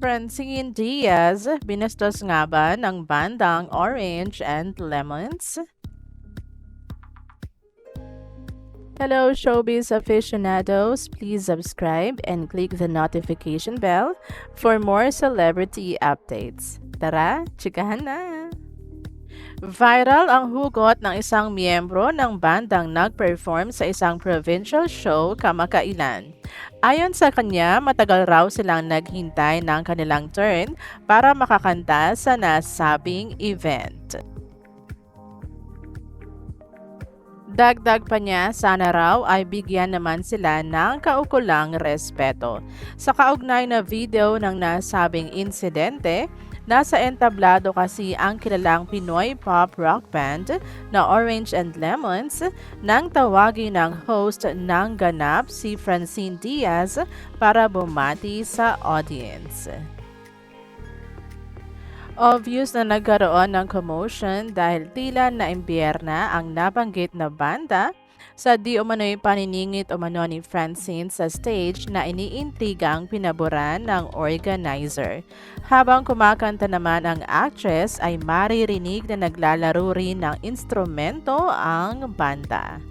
Francine Diaz, binastos nga ba ng bandang Orange and Lemons? Hello, showbiz aficionados. Please subscribe and click the notification bell for more celebrity updates. Tara, chikahan na! Viral ang hugot ng isang miyembro ng bandang nag-perform sa isang provincial show kamakailan. Ayon sa kanya, matagal raw silang naghintay ng kanilang turn para makakanta sa nasabing event. Dagdag pa niya, sana raw ay bigyan naman sila ng kaukulang respeto. Sa kaugnay na video ng nasabing insidente, nasa entablado kasi ang kilalang Pinoy pop rock band na Orange and Lemons nang tawagin ng host ng ganap si Francine Diaz para bumati sa audience. Obvious na nagkaroon ng commotion dahil tila naimbierna ang nabanggit na banda sa di umano'y paniningit umano ni Francine sa stage na iniintrigang pinaboran ng organizer. Habang kumakanta naman ang actress ay maririnig na naglalaro rin ng instrumento ang banda.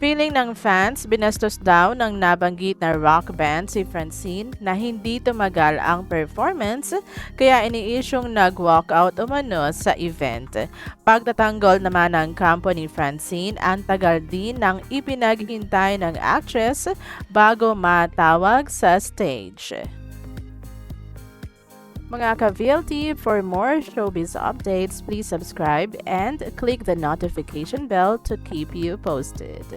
Feeling ng fans, binastos daw ng nabanggit na rock band si Francine na hindi tumagal ang performance kaya iniisyong nag-walkout umano sa event. Pagtatanggol naman ng kampo ni Francine, ang tagal din ng ipinaghintay ng actress bago matawag sa stage. Mga ka-VLT, for more showbiz updates, please subscribe and click the notification bell to keep you posted.